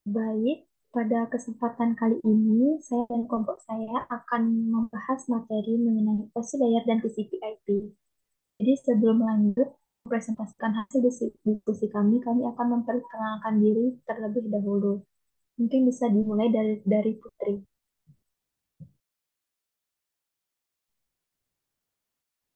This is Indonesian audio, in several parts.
Baik, pada kesempatan kali ini saya dan kelompok saya akan membahas materi mengenai OSI layer dan TCP/IP. Jadi sebelum lanjut mempresentasikan hasil diskusi kami akan memperkenalkan diri terlebih dahulu. Mungkin bisa dimulai dari Putri.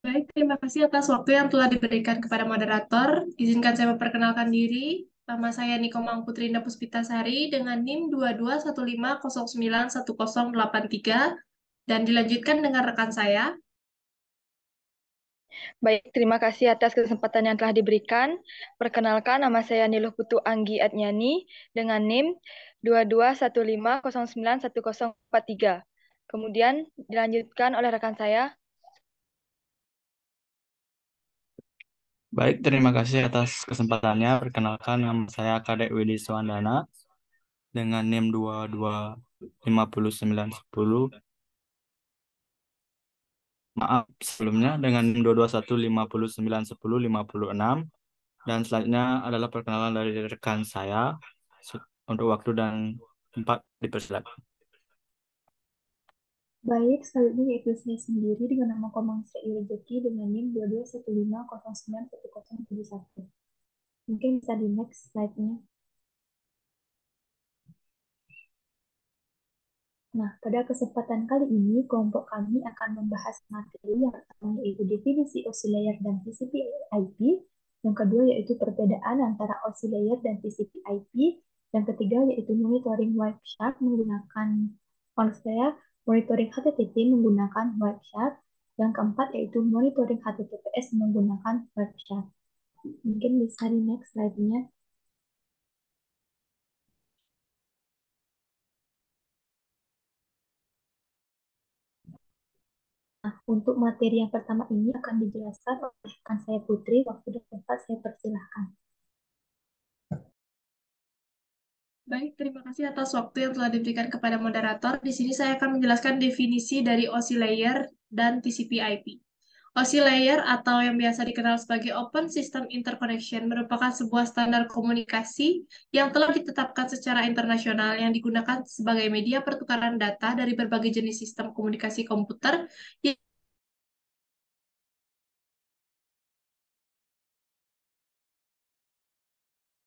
Baik, terima kasih atas waktu yang telah diberikan kepada moderator. Izinkan saya memperkenalkan diri. Nama saya Niko Mangputri Puspitasari dengan NIM 2215091083 dan dilanjutkan dengan rekan saya. Baik, terima kasih atas kesempatan yang telah diberikan. Perkenalkan, nama saya Niluh Putu Anggi Adnyani dengan NIM 2215091043. Kemudian dilanjutkan oleh rekan saya. Baik, terima kasih atas kesempatannya. Perkenalkan, nama saya Kadek Widi Suwandana dengan NIM 225910. Maaf sebelumnya dengan NIM 221591056. Dan selanjutnya adalah perkenalan dari rekan saya untuk waktu dan tempat dipersilakan. Baik, selanjutnya yaitu saya sendiri dengan nama Komang Sri Rezeki dengan NIM 2215091071. Mungkin bisa di next slide-nya. Nah, pada kesempatan kali ini, kelompok kami akan membahas materi yang pertama yaitu definisi OSI layer dan TCP/IP, yang kedua yaitu perbedaan antara OSI layer dan TCP/IP, yang ketiga yaitu monitoring Wireshark menggunakan monitoring HTTP menggunakan Wireshark, yang keempat yaitu monitoring HTTPS menggunakan Wireshark. Mungkin bisa di next slide-nya. Nah, untuk materi yang pertama ini akan dijelaskan oleh rekan saya Putri. Waktu dan tempat saya persilahkan. Baik, terima kasih atas waktu yang telah diberikan kepada moderator. Di sini saya akan menjelaskan definisi dari OSI layer dan TCP/IP. OSI layer atau yang biasa dikenal sebagai Open System Interconnection merupakan sebuah standar komunikasi yang telah ditetapkan secara internasional yang digunakan sebagai media pertukaran data dari berbagai jenis sistem komunikasi komputer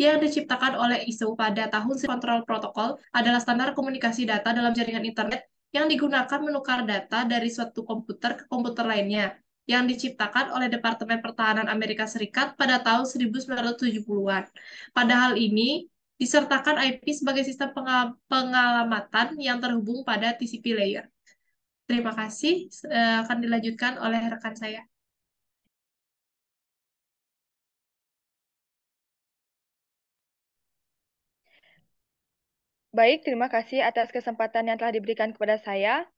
yang diciptakan oleh ISO pada tahun Control Protocol adalah standar komunikasi data dalam jaringan internet yang digunakan menukar data dari suatu komputer ke komputer lainnya, yang diciptakan oleh Departemen Pertahanan Amerika Serikat pada tahun 1970-an. Pada hal ini, disertakan IP sebagai sistem pengalamatan yang terhubung pada TCP layer. Terima kasih, akan dilanjutkan oleh rekan saya. Baik, terima kasih atas kesempatan yang telah diberikan kepada saya.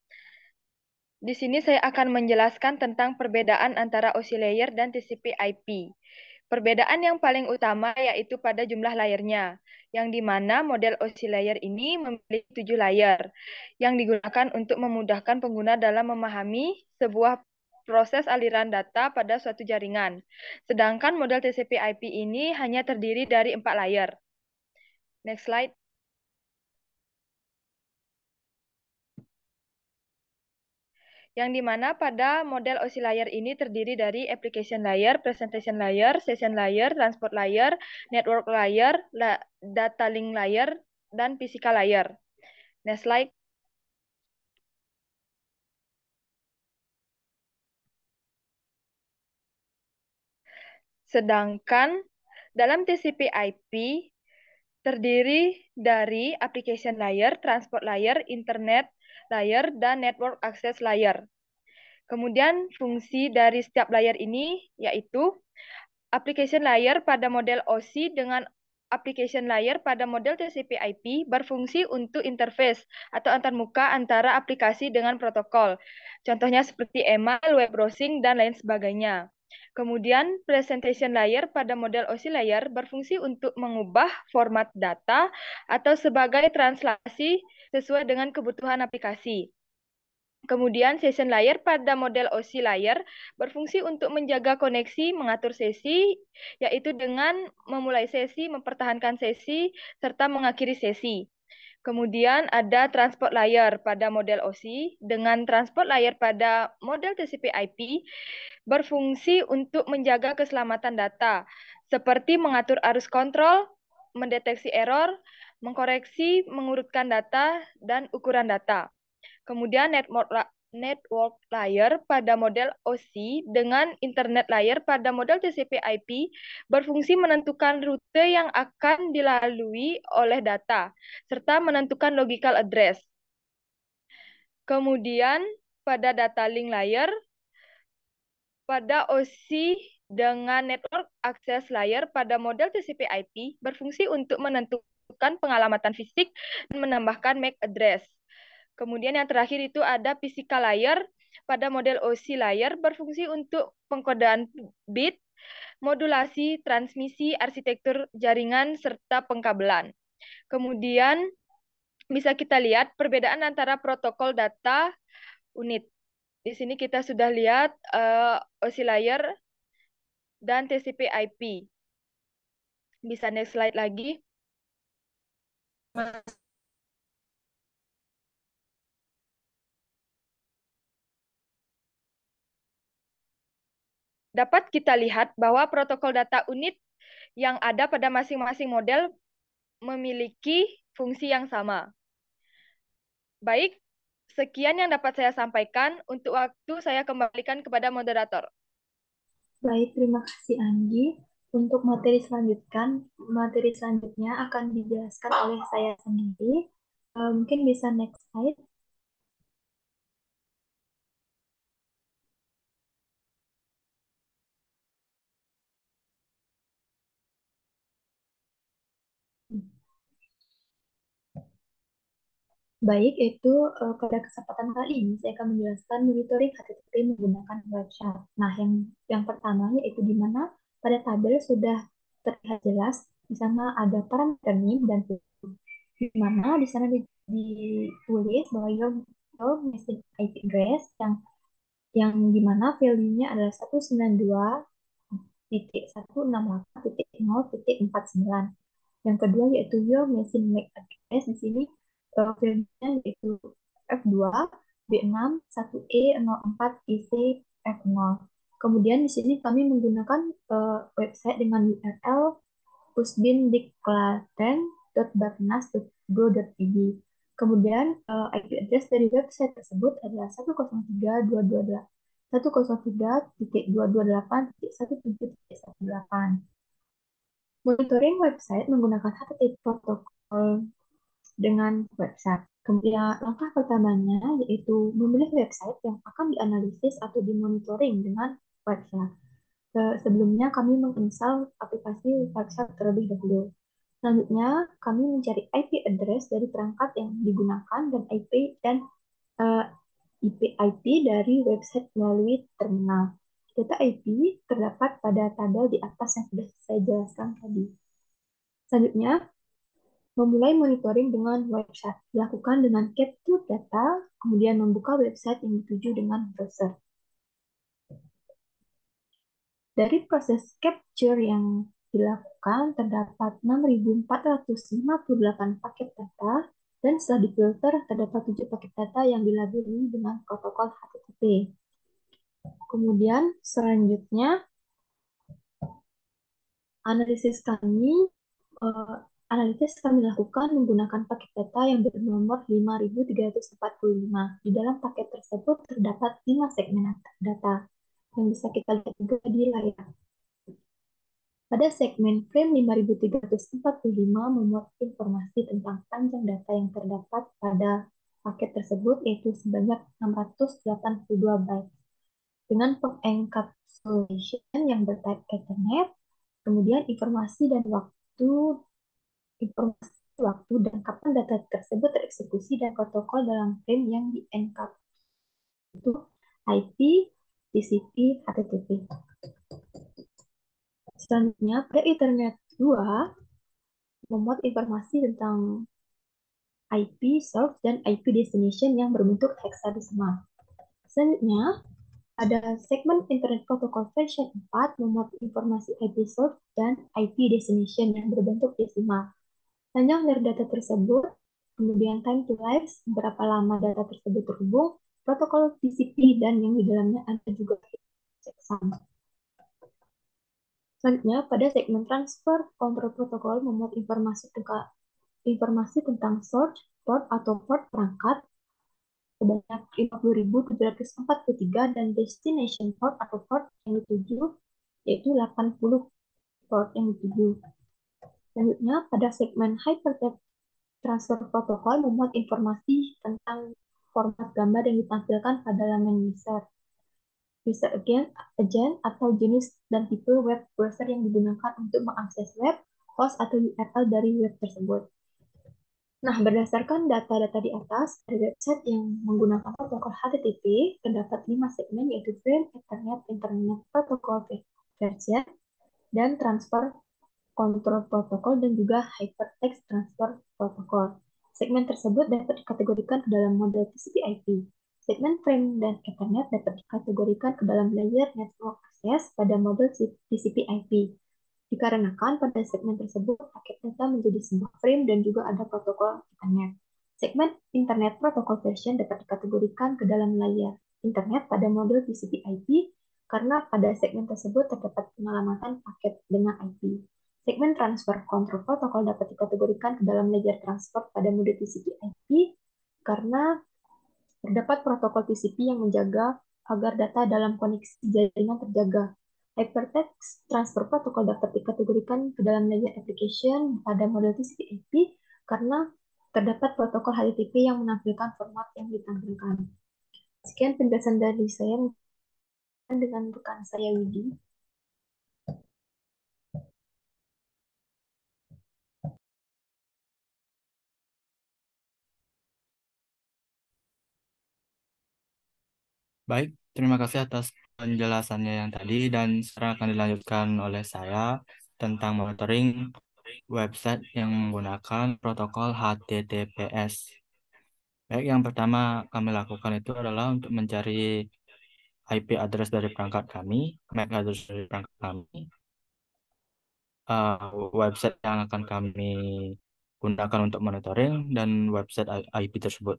Di sini saya akan menjelaskan tentang perbedaan antara OSI layer dan TCP/IP. Perbedaan yang paling utama yaitu pada jumlah layernya, yang di mana model OSI layer ini memiliki 7 layer, yang digunakan untuk memudahkan pengguna dalam memahami sebuah proses aliran data pada suatu jaringan. Sedangkan model TCP/IP ini hanya terdiri dari 4 layer. Next slide. Yang dimana pada model OSI layer ini terdiri dari application layer, presentation layer, session layer, transport layer, network layer, data link layer, dan physical layer. Next slide. Sedangkan dalam TCP/IP terdiri dari application layer, transport layer, internet layer, dan network access layer. Kemudian fungsi dari setiap layer ini yaitu application layer pada model OSI dengan application layer pada model TCP/IP berfungsi untuk interface atau antarmuka antara aplikasi dengan protokol. Contohnya seperti email, web browsing, dan lain sebagainya. Kemudian presentation layer pada model OSI layer berfungsi untuk mengubah format data atau sebagai translasi sesuai dengan kebutuhan aplikasi. Kemudian session layer pada model OSI layer berfungsi untuk menjaga koneksi, mengatur sesi, yaitu dengan memulai sesi, mempertahankan sesi, serta mengakhiri sesi. Kemudian ada transport layer pada model OSI. Dengan transport layer pada model TCP/IP berfungsi untuk menjaga keselamatan data, seperti mengatur arus kontrol, mendeteksi error, mengkoreksi, mengurutkan data, dan ukuran data. Kemudian network layer pada model OSI dengan internet layer pada model TCP/IP berfungsi menentukan rute yang akan dilalui oleh data, serta menentukan logical address. Kemudian pada data link layer pada OSI dengan network access layer pada model TCP/IP berfungsi untuk menentukan pengalamatan fisik dan menambahkan MAC address. Kemudian yang terakhir itu ada physical layer pada model OSI layer berfungsi untuk pengkodaan bit, modulasi, transmisi, arsitektur jaringan, serta pengkabelan. Kemudian bisa kita lihat perbedaan antara protokol data unit. Di sini kita sudah lihat OSI layer dan TCP/IP. Bisa next slide lagi. Dapat kita lihat bahwa protokol data unit yang ada pada masing-masing model memiliki fungsi yang sama. Baik, sekian yang dapat saya sampaikan. Untuk waktu saya kembalikan kepada moderator. Baik, terima kasih Anggi. Untuk materi selanjutnya akan dijelaskan oleh saya sendiri. Mungkin bisa next slide. Baik, itu pada kesempatan kali ini saya akan menjelaskan monitoring HTTP menggunakan web chat. Nah, yang pertama yaitu di mana pada tabel sudah terlihat jelas di sana ada parameter name dan di mana di sana ditulis bahwa your machine IP address yang di mana value-nya adalah 192.168.0.49. Yang kedua yaitu your machine MAC address. Di sini value-nya yaitu F2, B6, 1E04, IC, F0. Kemudian di sini kami menggunakan website dengan URL pusbindiklaten.bapnas.go.id. Kemudian IP address dari website tersebut adalah 103.228.17.18. Monitoring website menggunakan HTTP protokol dengan website. Kemudian langkah pertamanya yaitu memilih website yang akan dianalisis atau dimonitoring dengan website. Sebelumnya kami menginstal aplikasi website terlebih dahulu. Selanjutnya kami mencari IP address dari perangkat yang digunakan dan IP dari website melalui terminal. Data IP terdapat pada tabel di atas yang sudah saya jelaskan tadi. Selanjutnya, memulai monitoring dengan website. Dilakukan dengan capture data, kemudian membuka website yang dituju dengan browser. Dari proses capture yang dilakukan, terdapat 6.458 paket data, dan setelah difilter, terdapat 7 paket data yang dilabeli dengan protokol HTTP. Kemudian, selanjutnya, analisis kami lakukan menggunakan paket data yang bernomor 5345. Di dalam paket tersebut terdapat 5 segmen data yang bisa kita lihat juga di layar. Pada segmen frame 5345 memuat informasi tentang panjang data yang terdapat pada paket tersebut, yaitu sebanyak 682 byte. Dengan pengencapsulation yang bertype Ethernet, kemudian informasi waktu dan kapan data tersebut tereksekusi dan protokol dalam frame yang di-encapsulate itu IP, TCP, HTTP. Selanjutnya, pada Ethernet 2 memuat informasi tentang IP source dan IP destination yang berbentuk hexadesimal. Selanjutnya, ada segmen Internet Protocol version 4 memuat informasi IP source dan IP destination yang berbentuk desimal. Panjang dari data tersebut, kemudian time to life, berapa lama data tersebut terhubung, protokol TCP, dan yang di dalamnya ada juga checksum. Selanjutnya, pada segmen transfer control protokol memuat informasi tentang source, port atau port perangkat sebanyak 50.743 dan destination port atau port yang dituju yaitu 80 port yang dituju. Selanjutnya, pada segmen Hypertext Transfer Protocol memuat informasi tentang format gambar yang ditampilkan pada laman user agent atau jenis dan tipe web browser yang digunakan untuk mengakses web, host atau URL dari web tersebut. Nah, berdasarkan data-data di atas, ada website yang menggunakan protokol HTTP, terdapat 5 segmen yaitu Frame, Ethernet, Internet Protocol Version, dan Transfer Control Protocol, dan juga Hypertext Transfer Protocol. Segmen tersebut dapat dikategorikan ke dalam model TCP/IP. Segmen Frame dan Ethernet dapat dikategorikan ke dalam layer network access pada model TCP/IP. Dikarenakan pada segmen tersebut paket data menjadi sebuah frame dan juga ada protokol Ethernet. Segmen Internet Protocol Version dapat dikategorikan ke dalam layar Internet pada model TCP/IP karena pada segmen tersebut terdapat pengalamatan paket dengan IP. Segmen Transfer Control Protocol dapat dikategorikan ke dalam layar transfer pada model TCP/IP karena terdapat protokol TCP yang menjaga agar data dalam koneksi jaringan terjaga. Hypertext Transfer Protocol dapat dikategorikan ke dalam layer application pada model TCP/IP karena terdapat protokol HTTP yang menampilkan format yang ditampilkan. Sekian penjelasan dari saya dengan rekan saya Widi. Baik, terima kasih atas penjelasannya yang tadi dan sekarang akan dilanjutkan oleh saya tentang monitoring website yang menggunakan protokol HTTPS. Baik, yang pertama kami lakukan itu adalah untuk mencari IP address dari perangkat kami, MAC address dari perangkat kami, website yang akan kami gunakan untuk monitoring, dan website IP tersebut.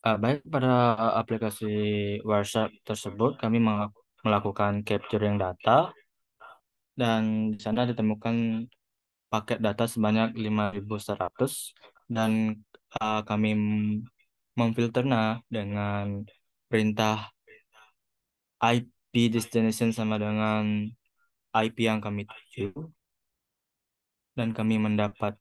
Baik, pada aplikasi Wireshark tersebut kami melakukan capturing data dan di sana ditemukan paket data sebanyak 5.100 dan kami memfilternya dengan perintah IP destination sama dengan IP yang kami tuju dan kami mendapatkan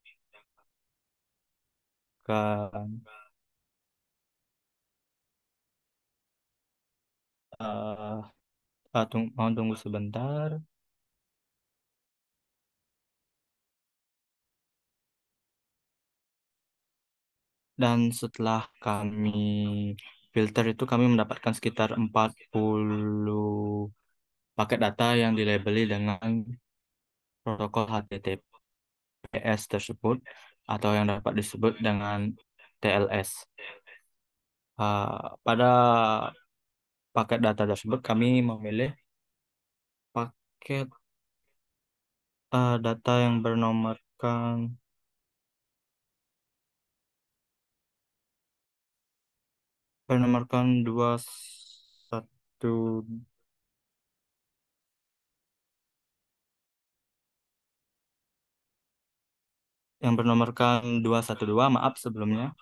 mohon tunggu sebentar. Dan setelah kami filter itu kami mendapatkan sekitar 40 paket data yang dilabeli dengan protokol HTTPS tersebut atau yang dapat disebut dengan TLS. Pada paket data tersebut kami memilih paket data yang bernomorkan 212, maaf sebelumnya,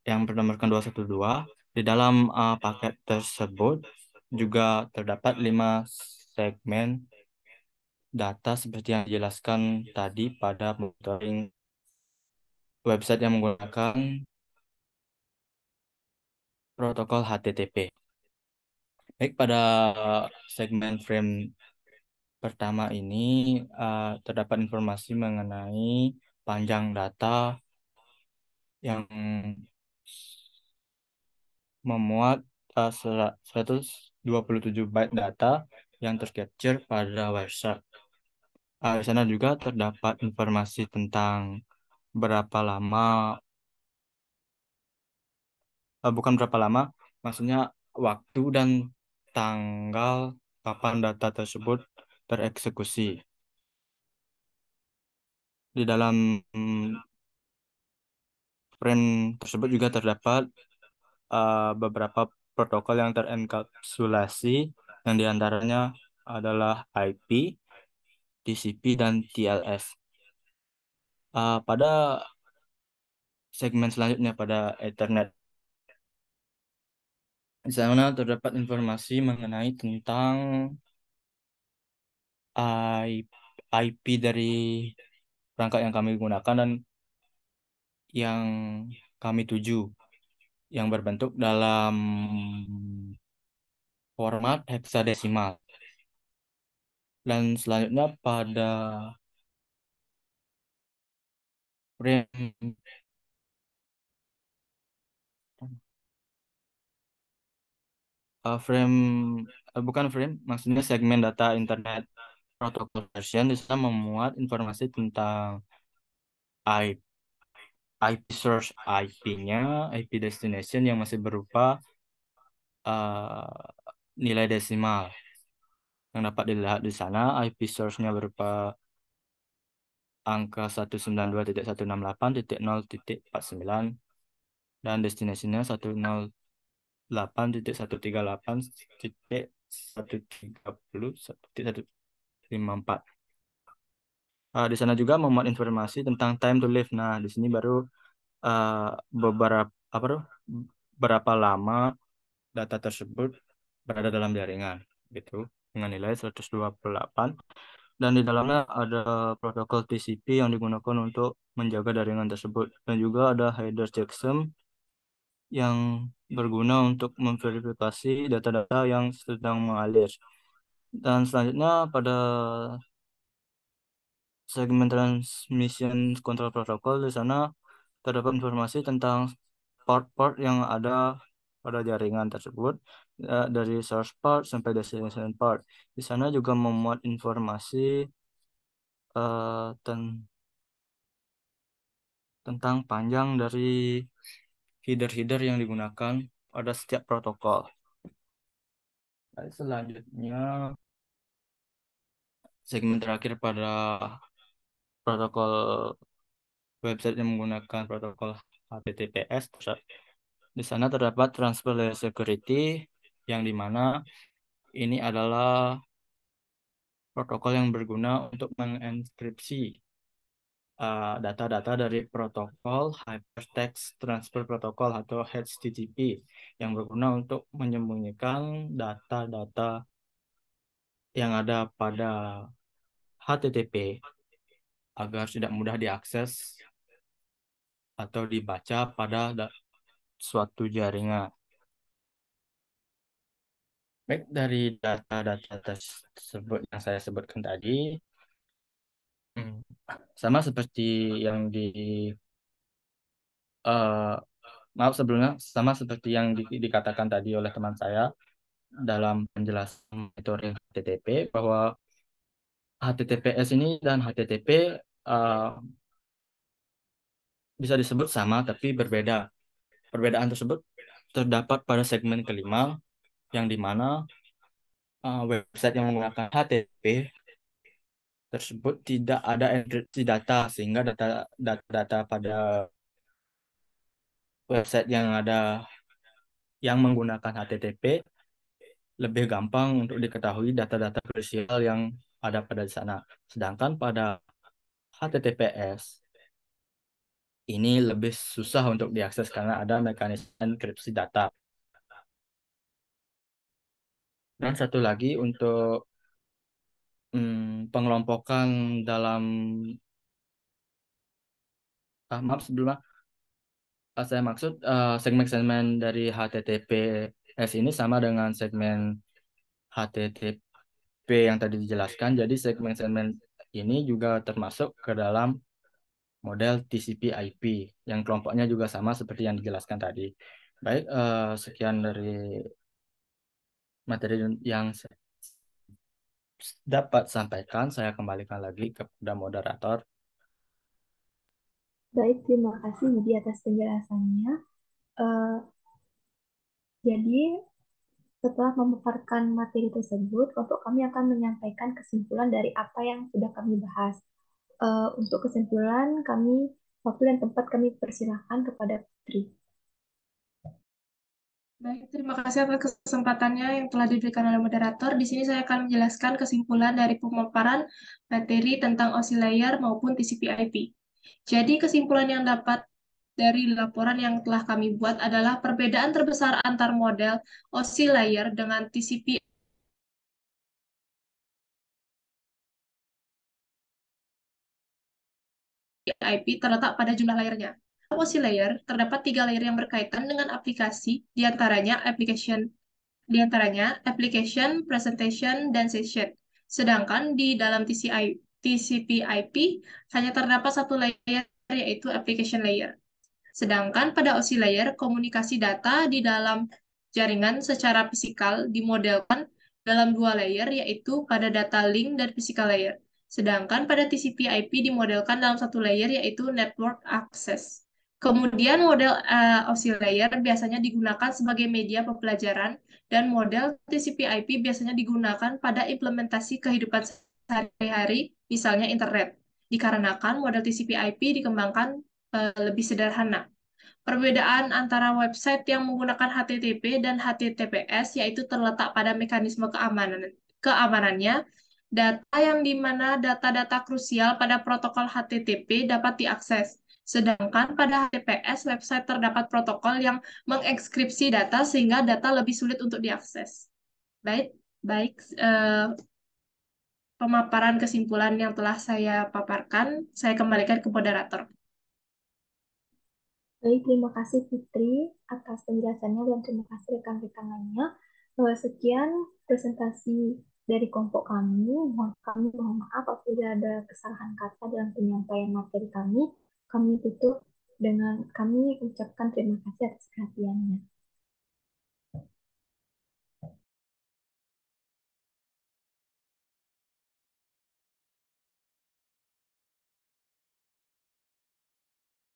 yang bernomorkan 212. Di dalam paket tersebut juga terdapat 5 segmen data seperti yang dijelaskan tadi pada monitoring website yang menggunakan protokol HTTP. Baik, pada segmen frame pertama ini terdapat informasi mengenai panjang data yang memuat 127 byte data yang tercapture pada Wireshark. Di sana juga terdapat informasi tentang berapa lama, bukan berapa lama, maksudnya waktu dan tanggal kapan data tersebut tereksekusi. Di dalam frame tersebut juga terdapat beberapa protokol yang terenkapsulasi, yang diantaranya adalah IP, TCP, dan TLS. Pada segmen selanjutnya, pada Ethernet, di sana terdapat informasi mengenai tentang IP dari perangkat yang kami gunakan dan yang kami tuju, yang berbentuk dalam format heksadesimal. Dan selanjutnya pada frame frame bukan frame, maksudnya segmen data internet protocol version bisa memuat informasi tentang IP, IP source IP-nya, IP destination yang masih berupa nilai desimal. Yang dapat dilihat di sana, IP source-nya berupa angka 192.168.0.49 dan destination-nya 108.138.130.154. Di sana juga memuat informasi tentang time to live. Nah, di sini baru beberapa apa tuh, berapa lama data tersebut berada dalam jaringan gitu, dengan nilai 128, dan di dalamnya ada protokol TCP yang digunakan untuk menjaga jaringan tersebut, dan juga ada header checksum yang berguna untuk memverifikasi data-data yang sedang mengalir. Dan selanjutnya pada segmen transmission control protocol, di sana terdapat informasi tentang port-port yang ada pada jaringan tersebut, dari source port sampai destination port. Di sana juga memuat informasi tentang panjang dari header-header yang digunakan pada setiap protokol. Baik, selanjutnya segmen terakhir pada protokol website yang menggunakan protokol HTTPS. Di sana terdapat transfer layer security, yang dimana ini adalah protokol yang berguna untuk mengenkripsi data-data dari protokol Hypertext Transfer Protocol atau HTTP, yang berguna untuk menyembunyikan data-data yang ada pada HTTP agar tidak mudah diakses atau dibaca pada suatu jaringan. Baik, dari data-data tersebut yang saya sebutkan tadi, sama seperti yang eh, maaf sebelumnya, sama seperti yang dikatakan tadi oleh teman saya dalam penjelasan monitoring HTTP, bahwa HTTPS ini dan HTTP eh, bisa disebut sama tapi berbeda. Perbedaan tersebut terdapat pada segmen kelima, yang dimana website yang menggunakan HTTP tersebut tidak ada enkripsi data, sehingga data-data pada website yang menggunakan HTTP lebih gampang untuk diketahui data-data krusial yang ada pada di sana. Sedangkan pada HTTPS ini lebih susah untuk diakses karena ada mekanisme enkripsi data. Dan satu lagi untuk pengelompokan dalam maaf sebelumnya, saya maksud segmen-segmen dari HTTPS ini sama dengan segmen HTTP yang tadi dijelaskan. Jadi segmen-segmen ini juga termasuk ke dalam model TCP/IP yang kelompoknya juga sama seperti yang dijelaskan tadi. Baik, sekian dari materi yang saya dapat sampaikan. Saya kembalikan lagi kepada moderator. Baik, terima kasih Yudi atas penjelasannya. Eh, jadi, setelah memaparkan materi tersebut, kelompok kami akan menyampaikan kesimpulan dari apa yang sudah kami bahas. Untuk kesimpulan, waktu dan tempat kami persilahkan kepada Putri. Baik, terima kasih atas kesempatannya yang telah diberikan oleh moderator. Di sini saya akan menjelaskan kesimpulan dari pemaparan materi tentang OSI layer maupun TCP/IP. Jadi, kesimpulan yang dapat dari laporan yang telah kami buat adalah perbedaan terbesar antar model OSI layer dengan TCP IP terletak pada jumlah layernya. Dalam OSI layer, terdapat 3 layer yang berkaitan dengan aplikasi, diantaranya application, presentation, dan session. Sedangkan di dalam TCP/IP hanya terdapat satu layer, yaitu application layer. Sedangkan pada OSI layer, komunikasi data di dalam jaringan secara fisikal dimodelkan dalam 2 layer, yaitu pada data link dan physical layer. Sedangkan pada TCP/IP dimodelkan dalam satu layer, yaitu network access. Kemudian model OSI layer biasanya digunakan sebagai media pembelajaran dan model TCP/IP biasanya digunakan pada implementasi kehidupan sehari-hari, misalnya internet. Dikarenakan model TCP/IP dikembangkan lebih sederhana. Perbedaan antara website yang menggunakan HTTP dan HTTPS yaitu terletak pada mekanisme keamanannya, data yang di mana data-data krusial pada protokol HTTP dapat diakses. Sedangkan pada HTTPS, website terdapat protokol yang mengekskripsi data sehingga data lebih sulit untuk diakses. Baik, baik. Pemaparan kesimpulan yang telah saya paparkan, saya kembalikan ke moderator. Baik, terima kasih Fitri atas penjelasannya dan terima kasih rekan-rekan lainnya. Sekian presentasi dari kelompok kami. Mohon maaf apabila ada kesalahan kata dalam penyampaian materi kami. Kami tutup dengan kami ucapkan terima kasih atas perhatiannya.